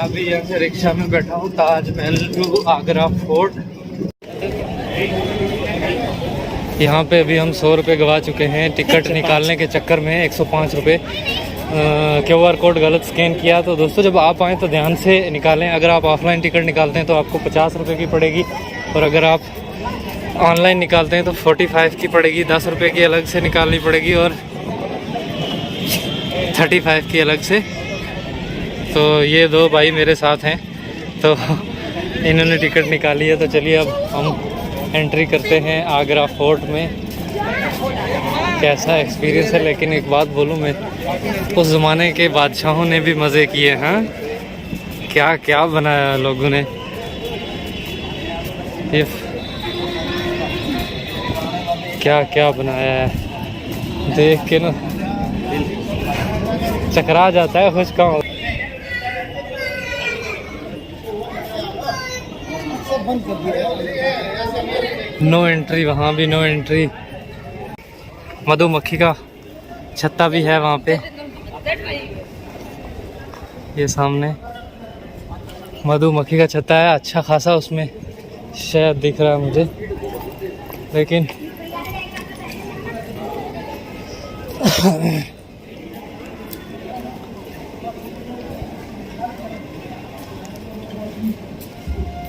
अभी यहाँ से रिक्शा में बैठा हूँ ताजमहल टू आगरा फोर्ट। यहाँ पे अभी हम 100 रुपये गवा चुके हैं टिकट निकालने के चक्कर में। 105 रुपये QR कोड गलत स्कैन किया। तो दोस्तों जब आप आएँ तो ध्यान से निकालें। अगर आप ऑफलाइन टिकट निकालते हैं तो आपको 50 रुपये की पड़ेगी, और अगर आप ऑनलाइन निकालते हैं तो 45 की पड़ेगी। 10 रुपये की अलग से निकालनी पड़ेगी और 35 की अलग से। तो ये दो भाई मेरे साथ हैं, तो इन्होंने टिकट निकाली है। तो चलिए अब हम एंट्री करते हैं आगरा फोर्ट में। कैसा एक्सपीरियंस है, लेकिन एक बात बोलूं मैं, उस ज़माने के बादशाहों ने भी मज़े किए हैं। क्या क्या बनाया लोगों ने, ये क्या क्या बनाया है, देख के ना चकरा जाता है। खुश का नो एंट्री, वहाँ भी नो एंट्री। मधुमक्खी का छत्ता भी है वहाँ पे, ये सामने मधुमक्खी का छत्ता है। अच्छा खासा उसमें शायद दिख रहा है मुझे, लेकिन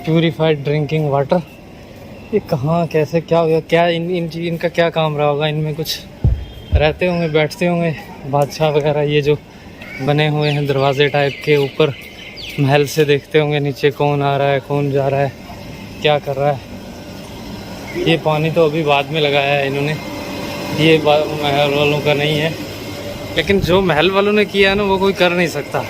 प्यूरिफाइड ड्रिंकिंग वाटर, ये कहाँ कैसे क्या हो गया, क्या इनका क्या काम रहा होगा। इनमें कुछ रहते होंगे, बैठते होंगे बादशाह वगैरह। ये जो बने हुए हैं दरवाजे टाइप के, ऊपर महल से देखते होंगे नीचे कौन आ रहा है, कौन जा रहा है, क्या कर रहा है। ये पानी तो अभी बाद में लगाया है इन्होंने, ये महल वालों का नहीं है। लेकिन जो महल वालों ने किया है ना, वो कोई कर नहीं सकता।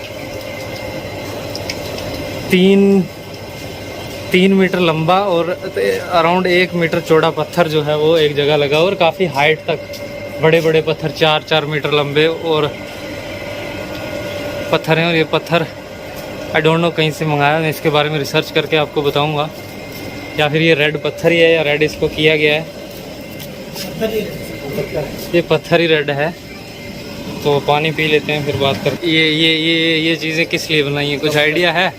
3 मीटर लंबा और अराउंड 1 मीटर चौड़ा पत्थर जो है वो एक जगह लगा, और काफ़ी हाइट तक बड़े बड़े पत्थर 4-4 मीटर लंबे और पत्थर हैं। और ये पत्थर आई डोंट नो कहीं से मंगाया, मैं इसके बारे में रिसर्च करके आपको बताऊंगा। या फिर ये रेड पत्थर ही है, या रेड इसको किया गया है। ये पत्थर ही रेड है। तो पानी पी लेते हैं फिर बात कर। ये चीज़ें किस लिए बनाई हैं, कुछ आइडिया है?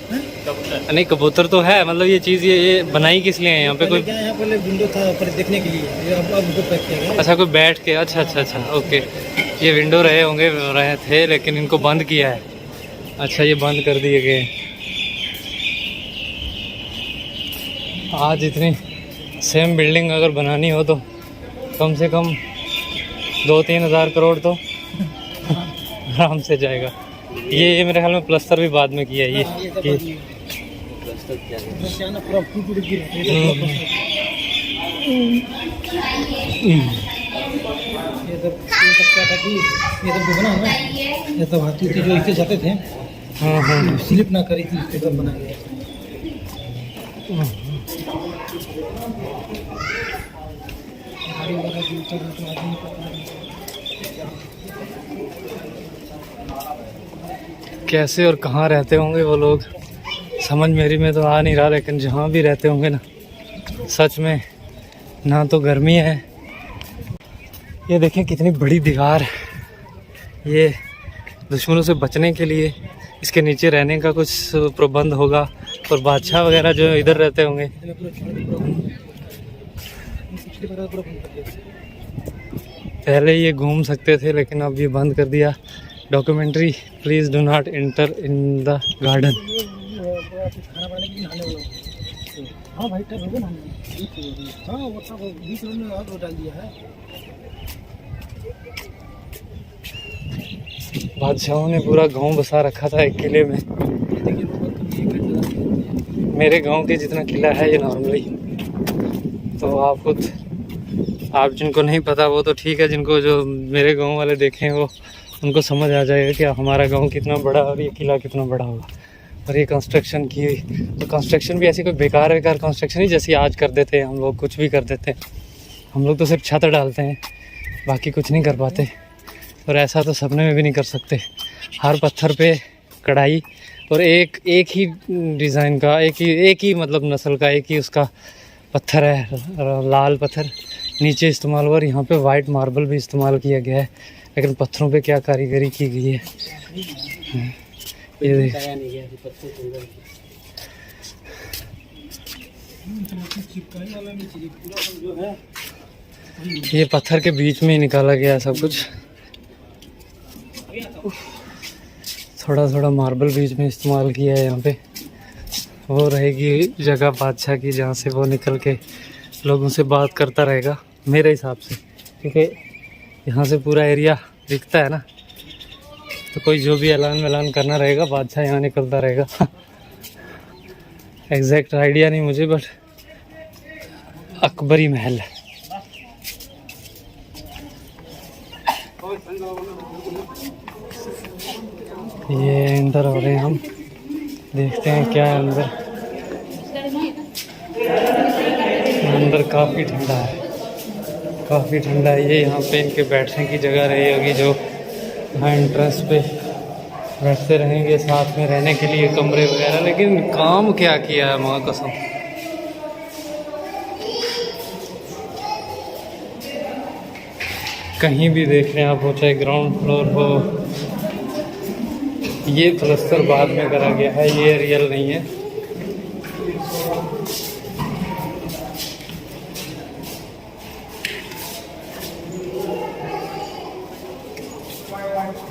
नहीं, कबूतर तो है, मतलब ये चीज़ ये बनाई किस लिए है यहाँ पे? कोई यहाँ पहले विंडो था पर देखने के लिए, अब पैक किया गया। अच्छा, कोई बैठ के, अच्छा ओके। ये विंडो रहे थे, लेकिन इनको बंद किया है। अच्छा, ये बंद कर दिए गए। आज इतनी सेम बिल्डिंग अगर बनानी हो तो कम से कम 2-3 हज़ार करोड़ तो आराम से जाएगा। ये मेरे ख्याल में प्लस्तर भी बाद में किया है। ये तो हाथी जो इससे जाते थे, स्लिप ना करी थी, इसके सब बना गया। कैसे और कहाँ रहते होंगे वो लोग, समझ मेरी में तो आ नहीं रहा। लेकिन जहाँ भी रहते होंगे ना, सच में ना तो गर्मी है। ये देखें कितनी बड़ी दीवार है। ये दुश्मनों से बचने के लिए इसके नीचे रहने का कुछ प्रबंध होगा। और बादशाह वगैरह जो इधर रहते होंगे। पहले ये घूम सकते थे, लेकिन अब ये बंद कर दिया। Documentary please do not enter in the garden. हाँ भाई, हाँ वो सब बीच में और डाल दिया है। बादशाहों ने पूरा गांव बसा रखा था एक किले में। मेरे गांव के जितना किला है ये नॉर्मली। तो आप जिनको नहीं पता वो तो ठीक है, जिनको जो मेरे गांव वाले देखें वो उनको समझ आ जाएगा कि हमारा गांव कितना बड़ा और ये किला कितना बड़ा होगा। और ये कंस्ट्रक्शन की, तो कंस्ट्रक्शन भी ऐसी कोई बेकार कंस्ट्रक्शन ही जैसी आज कर देते हैं हम लोग, कुछ भी कर देते हैं हम लोग। तो सिर्फ छत डालते हैं, बाकी कुछ नहीं कर पाते। और ऐसा तो सपने में भी नहीं कर सकते। हर पत्थर पे कढ़ाई, और एक ही डिज़ाइन का, एक ही मतलब नस्ल का एक ही उसका पत्थर है, लाल पत्थर नीचे इस्तेमाल हुआ। और यहाँ पे वाइट मार्बल भी इस्तेमाल किया गया है। लेकिन पत्थरों पे क्या कारीगरी की गई है। ये देख, ये पत्थर के बीच में ही निकाला गया सब कुछ। थोड़ा थोड़ा मार्बल बीच में इस्तेमाल किया है यहाँ पे। वो रहेगी जगह बादशाह की, जहाँ से वो निकल के लोगों से बात करता रहेगा मेरे हिसाब से, क्योंकि यहाँ से पूरा एरिया दिखता है ना। तो कोई जो भी ऐलान वैलान करना रहेगा, बादशाह यहाँ निकलता रहेगा। एग्जैक्ट आइडिया नहीं मुझे, बट अकबरी महल है। ये अंदर हो रहे हैं हम, देखते हैं क्या है अंदर। अंदर काफ़ी ठंडा है, काफ़ी ठंडा है। ये यहाँ पे इनके बैठने की जगह रही होगी, जो यहाँ एंट्रेंस पे बैठते रहेंगे, साथ में रहने के लिए कमरे वगैरह। लेकिन काम क्या किया है माँ कसम। कहीं भी देख रहे हैं आप, हो चाहे ग्राउंड फ्लोर हो, ये प्लस्तर बाद में करा गया है, ये रियल नहीं है।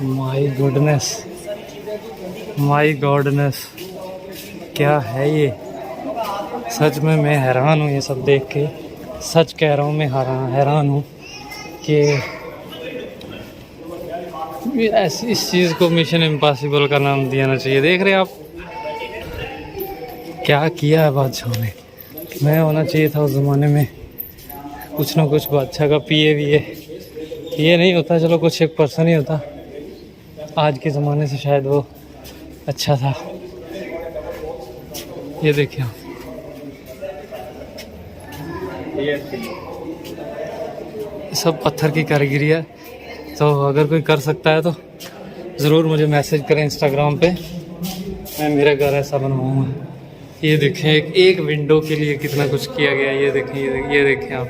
माय गुडनेस, माय गॉडनेस, क्या है ये। सच में मैं हैरान हूँ ये सब देख के। सच कह रहा हूँ, मैं हैरान हूँ कि ऐसी इस चीज़ को मिशन इम्पॉसिबल का नाम देना चाहिए। देख रहे हैं आप क्या किया है बादशाह ने। मैं होना चाहिए था उस ज़माने में कुछ ना कुछ, बादशाह का पिए भी है। ये नहीं होता, चलो कुछ एक पर्सन ही होता, आज के ज़माने से शायद वो अच्छा था। ये देखिए आप, सब पत्थर की कारीगरी है। तो अगर कोई कर सकता है तो ज़रूर मुझे मैसेज करें इंस्टाग्राम पे, मैं मेरा घर ऐसा बनवाऊँगा। ये देखें, एक विंडो के लिए कितना कुछ किया गया। ये देखें, ये देखें आप,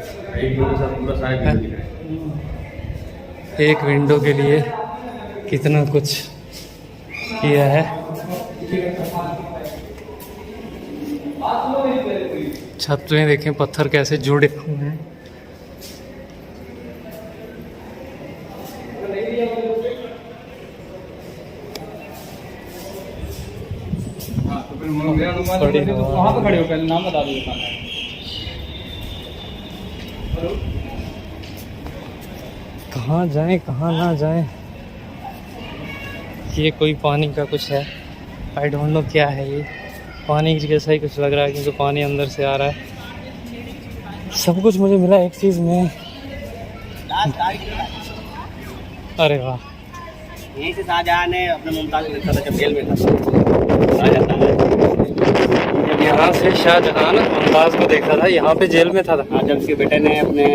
एक विंडो के लिए कितना कुछ किया है। छतें देखें, पत्थर कैसे जुड़े हुए हैं। वहाँ पे खड़े हो, पहले नाम बता दो। कहाँ जाएं कहाँ ना जाएं। ये कोई पानी का कुछ है, आई डोंट नो क्या है ये। पानी जैसा ही कुछ लग रहा है, क्योंकि पानी अंदर से आ रहा है। सब कुछ मुझे मिला एक चीज़ में। अरे वाह, यहीं से शाहजहां ने अपने मुमताज़ को देखा था जब जेल में था। यहाँ से शाहजहां मुमताज़ को देखा था, यहाँ पे जेल में था। जब उसके बेटे ने अपने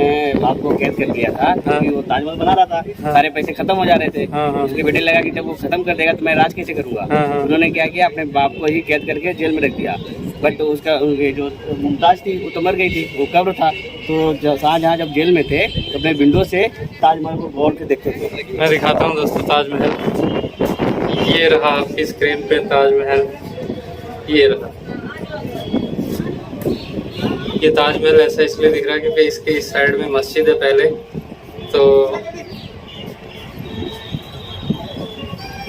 बाप को कैद कर लिया था, क्योंकि वो ताजमहल बना रहा था, सारे पैसे खत्म हो जा रहे थे। उसके बेटे लगा कि जब वो खत्म कर देगा तो मैं राज कैसे करूंगा। उन्होंने क्या किया, अपने बाप को ही कैद करके जेल में रख दिया। बट उसका जो मुमताज़ थी वो तो मर गई थी, वो कब्र था। तो शाहजहां जब जेल में थे तो अपने विंडो से ताजमहल को गौर से देखते थे। मैं दिखाता हूँ दोस्तों ताजमहल। ये रहा आपकी स्क्रीन पे ताजमहल, ये रहा। ये ताजमहल ऐसा इसलिए दिख रहा है क्योंकि इसके इस साइड में मस्जिद है पहले। तो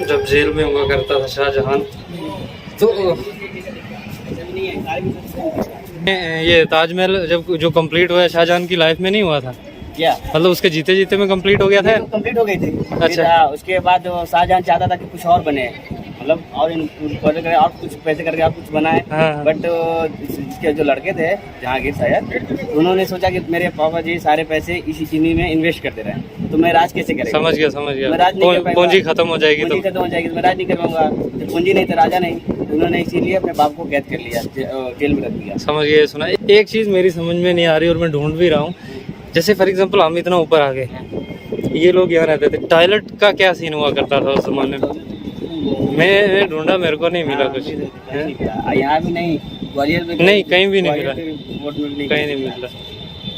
जब जेल में हुआ करता था शाहजहां, तो ये ताजमहल जब जो कंप्लीट हुआ है शाहजहां की लाइफ में नहीं हुआ था क्या, मतलब उसके जीते जीते में कंप्लीट हो गया था। कंप्लीट हो गई थी। अच्छा, उसके बाद शाहजहां चाहता था कि कुछ और बने, मतलब और कुछ पैसे करके और कुछ बनाए। बट इसके जो लड़के थे जहांगीर शायद, उन्होंने सोचा कि मेरे पापा जी सारे पैसे इसी चीनी में इन्वेस्ट करते रहे, तो मैं राज कैसे करेंगे। समझ गया। पूंजी खत्म हो जाएगी तो मैं राज नहीं कर पाऊंगा। पूंजी नहीं तो राजा नहीं, उन्होंने इसीलिए अपने बाप को कैद कर लिया, जेल में रख दिया। समझ गए। सुना, एक चीज़ मेरी समझ में नहीं आ रही और मैं ढूंढ भी रहा हूँ। जैसे फॉर एग्जांपल हम इतना ऊपर आ गए, ये लोग यहाँ रहते थे, टॉयलेट का क्या सीन हुआ करता था उस जमाने में? मैं ढूंढा, मेरे को नहीं मिला कुछ। यहाँ भी नहीं, ग्वालियर में नहीं, कहीं भी नहीं मिला, कहीं नहीं मिलता,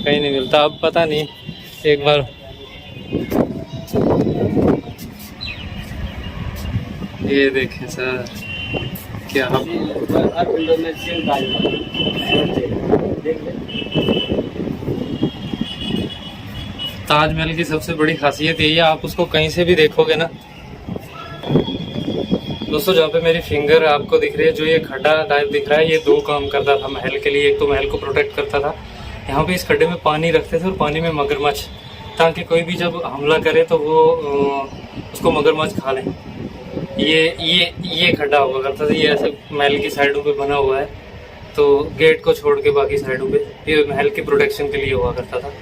कहीं नहीं मिलता। अब पता नहीं, एक बार ये देखें सर, क्या हर विंडो में सेम ताजमहल देख ले। ताजमहल की सबसे बड़ी खासियत यही है, आप उसको कहीं से भी देखोगे ना दोस्तों, जहाँ पे मेरी फिंगर आपको दिख रही है, जो ये खड्डा टाइप दिख रहा है, ये दो काम करता था महल के लिए। एक तो महल को प्रोटेक्ट करता था, यहाँ पे इस खड्डे में पानी रखते थे और पानी में मगरमच्छ, ताकि कोई भी जब हमला करे तो वो उसको मगरमच्छ खा ले। ये खड्डा हुआ करता था, ये ऐसे महल की साइडों पे बना हुआ है, तो गेट को छोड़ के बाकी साइडों पे ये महल के प्रोटेक्शन के लिए हुआ करता था।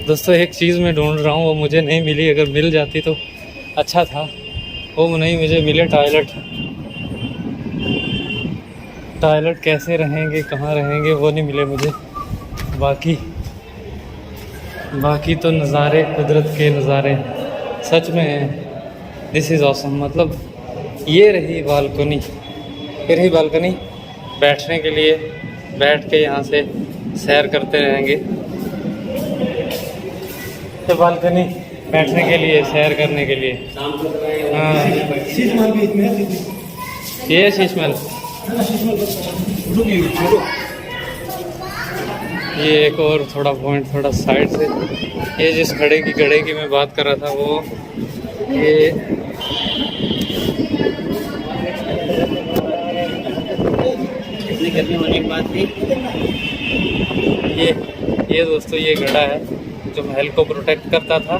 दोस्तों एक चीज़ मैं ढूंढ रहा हूँ, वो मुझे नहीं मिली, अगर मिल जाती तो अच्छा था। वो नहीं मुझे मिले टॉयलेट कैसे रहेंगे, कहाँ रहेंगे, वो नहीं मिले मुझे। बाकी तो नज़ारे, कुदरत के नज़ारे सच में हैं। This is awesome. मतलब ये रही बालकनी, बैठने के लिए, बैठ के यहाँ से सैर करते रहेंगे। तो बालकनी बैठने के लिए, सैर करने के लिए। हाँ, ये शीश महल। ये एक और थोड़ा पॉइंट, थोड़ा साइड से, ये जिस घड़े की मैं बात कर रहा था, वो ये इतनी गर्मी होने के बाद भी ये दोस्तों ये घड़ा है जो महल को प्रोटेक्ट करता था।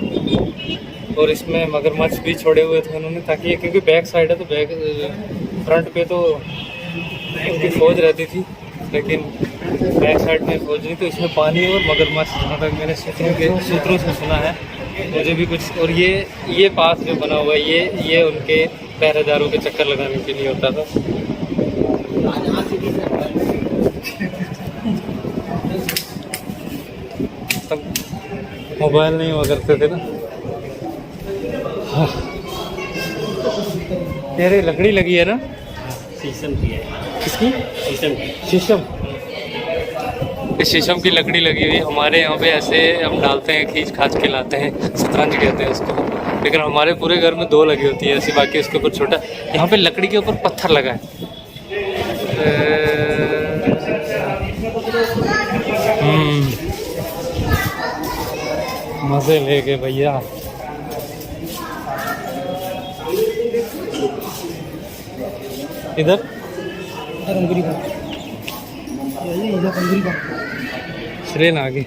और इसमें मगरमच्छ भी छोड़े हुए थे उन्होंने, ताकि ये, क्योंकि बैक साइड है तो फ्रंट पे तो उनकी फौज रहती थी, लेकिन बैक साइड में फौज नहीं, तो इसमें पानी और मगरमच्छ, जहाँ तक मैंने सूत्रों से सुना है, मुझे भी कुछ। और ये पास जो बना हुआ है, ये उनके पहरेदारों के चक्कर लगाने के लिए होता था। तब मोबाइल नहीं हुआ करते थे ना। हाँ। तेरे लकड़ी लगी है ना, शीशम की है। किसकी? शीशम की। शीशम, इस शीशम की लकड़ी लगी हुई। हमारे यहाँ पे ऐसे हम डालते हैं, खींच खाच के लाते हैं, शतरंज कहते हैं उसको, लेकिन हमारे पूरे घर में 2 लगी होती है ऐसी, बाकी उसके ऊपर छोटा। यहाँ पे लकड़ी के ऊपर पत्थर लगा है। मज़े ले गए भैया। इधर अंगूरी बाग, अंगूरी बाग ट्रेन आ गई।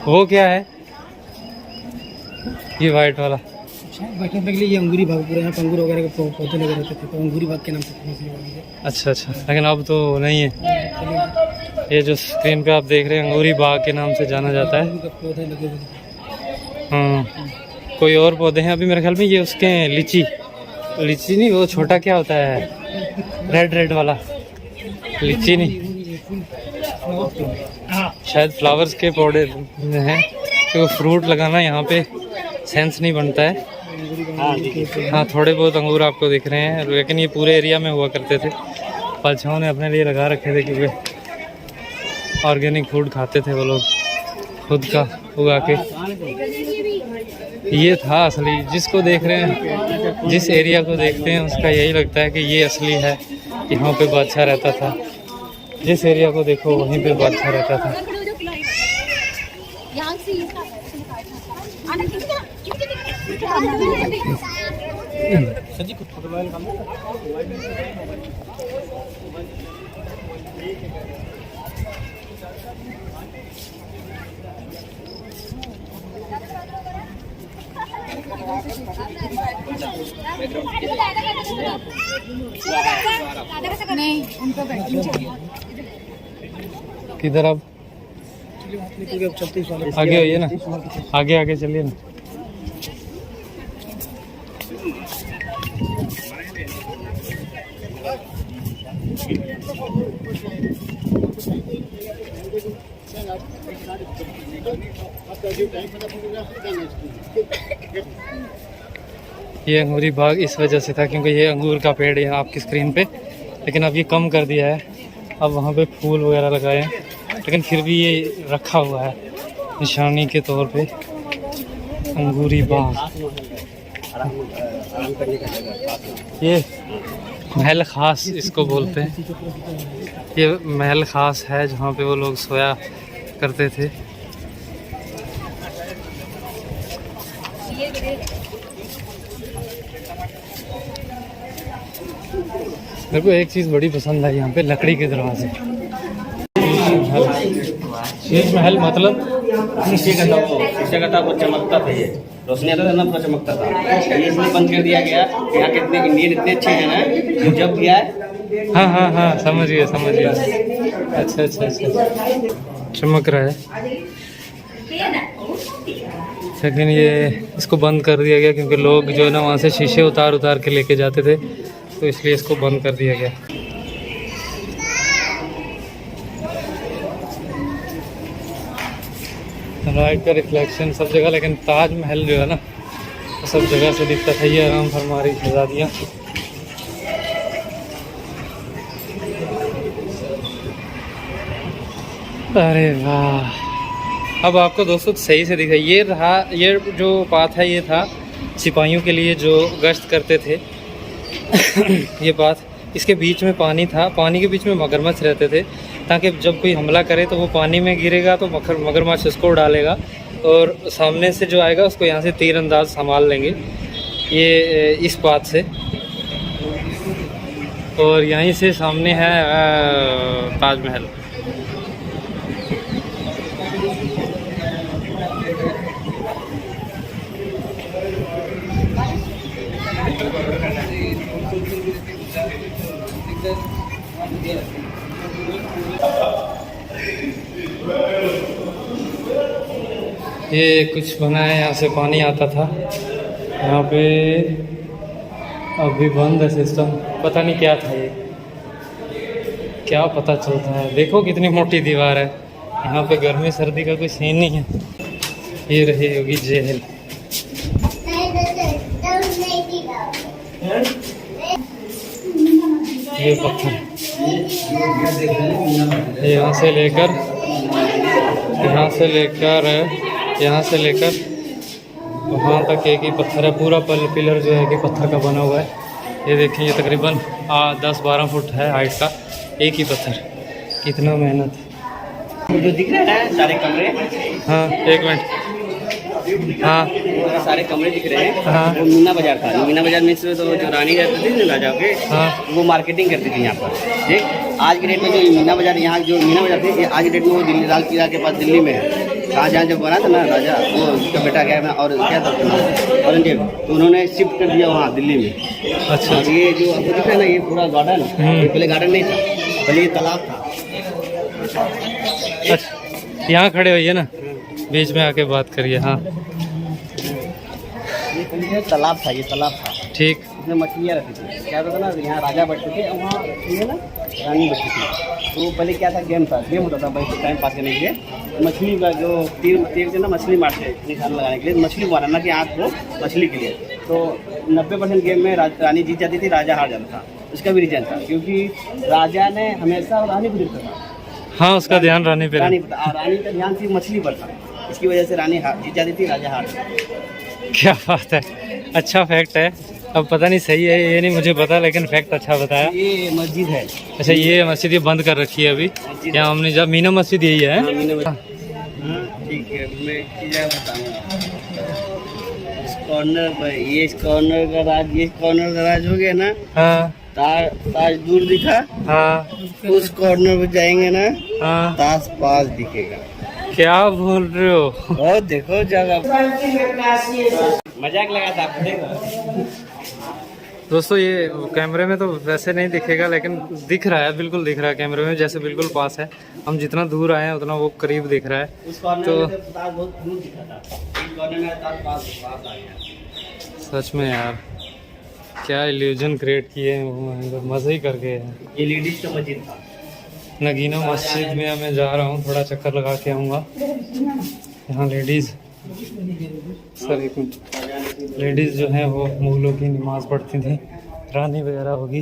वो क्या है ये वाइट वाला? बैठने के लिए ये अंगूरी बाग पूरा, यहाँ पे अंगूर वगैरह के पौधे लगे रहते थे, तो अंगूरी बाग के नाम से। अच्छा, लेकिन अब तो नहीं है। ये जो स्क्रीन पे आप देख रहे हैं, अंगूरी बाग के नाम से जाना जाता है। पौधे लगे हुए। हाँ, कोई और पौधे हैं अभी मेरे ख्याल में, ये उसके लीची नहीं, वो छोटा क्या होता है, रेड वाला लीची नहीं, शायद फ्लावर्स के पौधे हैं। तो फ्रूट लगाना यहाँ पे सेंस नहीं बनता है। हाँ, थोड़े बहुत अंगूर आपको दिख रहे हैं, लेकिन ये पूरे एरिया में हुआ करते थे। बादशाहों ने अपने लिए लगा रखे थे, क्योंकि ऑर्गेनिक फूड खाते थे वो लोग, खुद का उगा के। ये था असली, जिसको देख रहे हैं, जिस एरिया को देखते हैं, उसका यही लगता है कि ये असली है, यहाँ पे बादशाह रहता था। जिस एरिया को देखो वहीं पे बादशाह रहता था। नहीं, उनको बैठनी चाहिए। किधर अब आगे होइए ना, आगे चलिए ना। ये अंगूरी बाग इस वजह से था क्योंकि ये अंगूर का पेड़ है आपकी स्क्रीन पे, लेकिन अब ये कम कर दिया है। अब वहाँ पे फूल वगैरह लगाए हैं, लेकिन फिर भी ये रखा हुआ है निशानी के तौर पे अंगूरी बाग। ये महल ख़ास इसको बोलते हैं। ये महल ख़ास है जहाँ पे वो लोग सोया करते थे। मेरे को एक चीज़ बड़ी पसंद आई यहाँ पे, लकड़ी के दरवाजे। शीश महल मतलब शीशे का था, वो चमकता था, ये रोशनी आता था ना, पूरा चमकता था। ये इसलिए बंद कर दिया गया। यहाँ के इतने इंडियन इतने अच्छे हैं ना, जब गया है। हाँ हाँ हाँ, समझ गया समझ गया। अच्छा अच्छा अच्छा, चमक रहा है। लेकिन ये इसको बंद कर दिया गया क्योंकि लोग जो है ना वहाँ से शीशे उतार उतार के लेके जाते थे, तो इसलिए इसको बंद कर दिया गया। लाइट का रिफ्लेक्शन सब जगह, लेकिन ताजमहल जो है ना तो सब जगह से दिखता था। ये आराम फरमा रही शहजादियाँ। अरे वाह, अब आपको दोस्तों सही से दिखा। ये रहा, ये जो पाथ है ये था सिपाहियों के लिए जो गश्त करते थे। ये पाथ, इसके बीच में पानी था, पानी के बीच में मगरमच्छ रहते थे, ताकि जब कोई हमला करे तो वो पानी में गिरेगा तो मगरमच्छ उसको डालेगा और सामने से जो आएगा उसको यहाँ से तीरंदाज संभाल लेंगे, ये इस पाथ से। और यहीं से सामने है ताजमहल। ये कुछ बना है, यहाँ से पानी आता था। यहाँ पे अभी बंद है सिस्टम, पता नहीं क्या था ये, क्या पता चलता है। देखो कितनी मोटी दीवार है। यहाँ पे गर्मी सर्दी का कोई सीन नहीं है। ये रही होगी जेल। ये पत्थर यहाँ से लेकर वहाँ तक एक ही पत्थर है। पूरा पिलर जो है कि पत्थर का बना हुआ है। ये देखिए, ये तकरीबन 10-12 फुट है हाइट का एक ही पत्थर। कितना मेहनत। जो दिख रहा है सारे कमरे, हाँ एक मिनट, हाँ सारे कमरे दिख रहे हैं। हाँ। वो मीना बाजार था। मीना बाजार में से तो जो रानी रहती थी ना राजा के, हाँ। वो मार्केटिंग करती थी यहाँ पर। देख आज के डेट में जो मीना बाजार, यहाँ जो मीना बाजार थी, आज के डेट में वो दिल्ली लाल किला के पास दिल्ली में है। शाहजहाँ जब बना था ना राजा, वो उसका बेटा क्या है और क्या था औरंगजेब, तो उन्होंने शिफ्ट कर दिया वहाँ दिल्ली में। अच्छा। और ये जो आपको दिख रहा है ना, ये पूरा गार्डन, ये पहले गार्डन नहीं था, पहले ये तालाब था। अच्छा, यहाँ खड़े होइए ना, बीच में आके बात करिए। हाँ ये तालाब था, ये तालाब था। ठीक। इसमें मछलियाँ रहती थी। क्या होता था ना, यहाँ राजा बैठते थे और वहाँ ये ना रानी बैठती थी। तो पहले क्या था, गेम होता था भाई, टाइम पास करने के लिए। मछली का जो तीर से ना मछली मारते हैं निशाना लगाने के लिए, मछली मारना कि आँख को मछली के लिए। तो 90% गेम में रानी जीत जाती थी, राजा हार जाता था। उसका भी रीजन था क्योंकि राजा ने हमेशा रानी को देखता था। हाँ, उसका ध्यान रानी पे, रानी का ध्यान सिर्फ मछली पर था। इसकी वजह से रानी जीत जाती थी, राजा हार जाता था। क्या बात है, अच्छा फैक्ट है। अब पता नहीं सही है ये नहीं मुझे पता, लेकिन फैक्ट अच्छा बताया। ये मस्जिद है। अच्छा, ये मस्जिद ये बंद कर रखी है अभी। यहाँ हमने जब मीना मस्जिद यही है। ठीक है, मैं क्या बताऊँ। इस कॉर्नर पर, ये इस कॉर्नर का राज, ये कॉर्नर का राज हो गया ना। हाँ। ताज दूर दिखा। हाँ। उस कॉर्नर पे जाएंगे ना, हाँ। ताज पास दिखेगा। क्या बोल रहे हो? और देखो जगह, मजाक लगा था आपको। देखो दोस्तों, ये कैमरे में तो वैसे नहीं दिखेगा, लेकिन दिख रहा है, बिल्कुल दिख रहा है कैमरे में, जैसे बिल्कुल पास है। हम जितना दूर आए हैं उतना वो करीब दिख रहा है। उस कॉर्नर तो में ताज बहुत दूर दिखा था, इस कॉर्नर में ताज पास आ गया। सच में यार, क्या इल्यूजन क्रिएट किए हैं, मज़े ही कर गए हैं। ये लेडीज का मस्जिद था। नगीना मस्जिद में मैं जा रहा हूँ, थोड़ा चक्कर लगा के आऊँगा। यहाँ लेडीज़, सर एक मिनट, लेडीज़ जो हैं वो मुगलों की नमाज़ पढ़ती थी, रानी वगैरह होगी।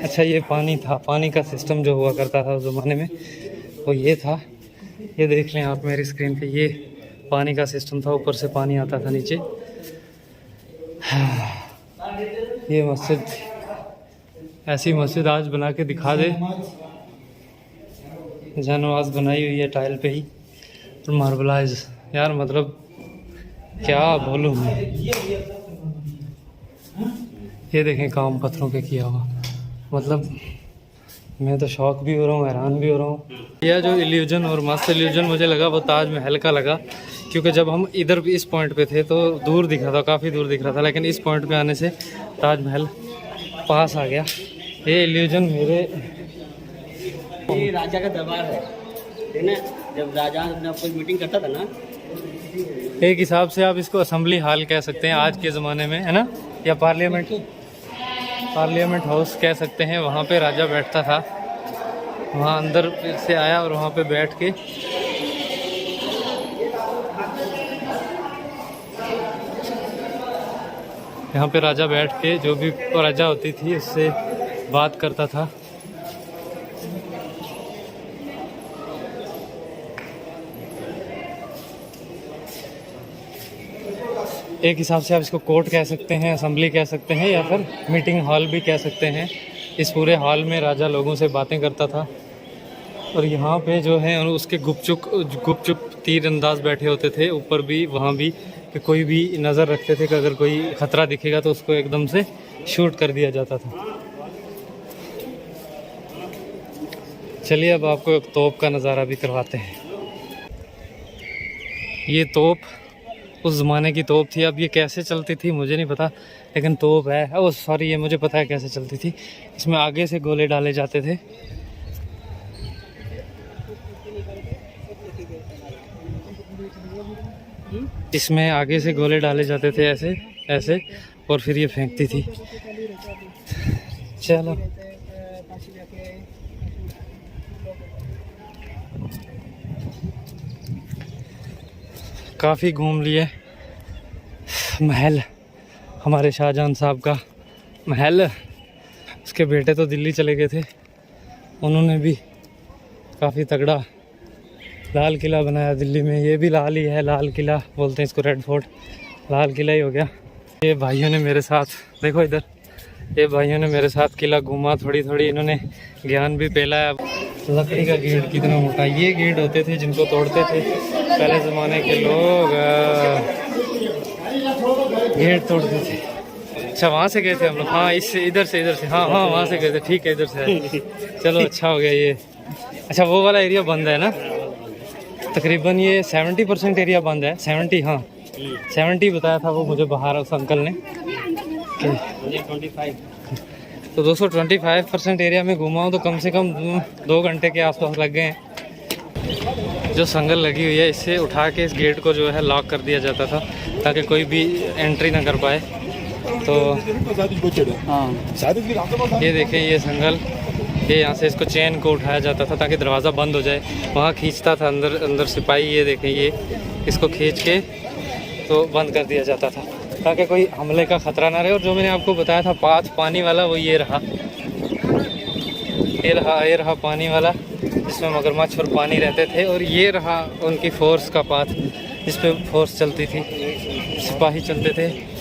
अच्छा ये पानी था, पानी का सिस्टम जो हुआ करता था उस ज़माने में वो ये था। ये देख लें आप मेरी स्क्रीन पे, ये पानी का सिस्टम था, ऊपर से पानी आता था नीचे। ये मस्जिद, ऐसी मस्जिद आज बना के दिखा दे। जानवाज बनाई हुई है टाइल पे ही और मार्बलाइज, यार मतलब क्या बोलूँ मैं। ये देखें काम पत्थरों पे किया हुआ, मतलब मैं तो शौक भी हो रहा हूँ, हैरान भी हो रहा हूँ। यह जो इल्यूजन और मस्त इल्यूजन मुझे लगा वो ताजमहल का लगा, क्योंकि जब हम इधर इस पॉइंट पे थे तो दूर दिख रहा था, काफ़ी दूर दिख रहा था, लेकिन इस पॉइंट पे आने से ताजमहल पास आ गया। ये इल्यूजन मेरे, ये राजा का दरबार है ना, जब राजा अपना कोई मीटिंग करता था ना, एक हिसाब से आप इसको असेंबली हॉल कह सकते हैं आज के ज़माने में, है ना, या पार्लियामेंट हाउस कह सकते हैं। वहाँ पे राजा बैठता था, वहाँ अंदर से आया और वहाँ पे बैठ के यहाँ पे राजा बैठ के जो भी प्रजा होती थी उससे बात करता था। एक हिसाब से आप इसको कोर्ट कह सकते हैं, असेंबली कह सकते हैं, या फिर मीटिंग हॉल भी कह सकते हैं। इस पूरे हॉल में राजा लोगों से बातें करता था। और यहाँ पे जो है उसके गुपचुप तीरंदाज बैठे होते थे ऊपर भी, वहाँ भी, कि कोई भी नज़र रखते थे कि अगर कोई ख़तरा दिखेगा तो उसको एकदम से शूट कर दिया जाता था। चलिए अब आपको एक तोप का नज़ारा भी करवाते हैं। ये तोप उस ज़माने की तोप थी, अब ये कैसे चलती थी मुझे नहीं पता, लेकिन तोप है। ओह सॉरी, ये मुझे पता है कैसे चलती थी। इसमें आगे से गोले डाले जाते थे, इसमें आगे से गोले डाले जाते थे ऐसे ऐसे, और फिर ये फेंकती थी। चलो काफ़ी घूम लिए। महल, हमारे शाहजहां साहब का महल, उसके बेटे तो दिल्ली चले गए थे, उन्होंने भी काफ़ी तगड़ा लाल किला बनाया दिल्ली में। ये भी लाल ही है, लाल किला बोलते हैं इसको, रेड फोर्ट, लाल किला ही हो गया। ये भाइयों ने मेरे साथ, देखो इधर, ये भाइयों ने मेरे साथ किला घूमा, थोड़ी थोड़ी इन्होंने ज्ञान भी फैलाया। लकड़ी का गेट कितना मोटा, ये गेट होते थे जिनको तोड़ते थे पहले ज़माने के लोग, गेट तोड़ते थे। अच्छा वहाँ से गए थे हम लोग, हाँ इससे इधर से हाँ वहाँ से गए थे, ठीक है इधर से। चलो अच्छा हो गया ये। अच्छा वो वाला एरिया बंद है ना, तकरीबन ये 70% एरिया बंद है। 70, हाँ 70 बताया था वो मुझे बाहर उस अंकल ने। 25। तो 225% एरिया में घुमा हूँ, तो कम से कम 2 घंटे के आसपास लग गए हैं। जो संगल लगी हुई है इससे उठा के इस गेट को जो है लॉक कर दिया जाता था ताकि कोई भी एंट्री ना कर पाए। तो ये देखें ये संगल, ये यहाँ से इसको चेन को उठाया जाता था ताकि दरवाज़ा बंद हो जाए, वहाँ खींचता था अंदर सिपाही। ये देखें ये इसको खींच के तो बंद कर दिया जाता था ताकि कोई हमले का ख़तरा ना रहे। और जो मैंने आपको बताया था पाथ पानी वाला, वो ये रहा पानी वाला जिसमें मगरमच्छ और पानी रहते थे। और ये रहा उनकी फ़ोर्स का पाथ जिस पे फोर्स चलती थी, सिपाही चलते थे।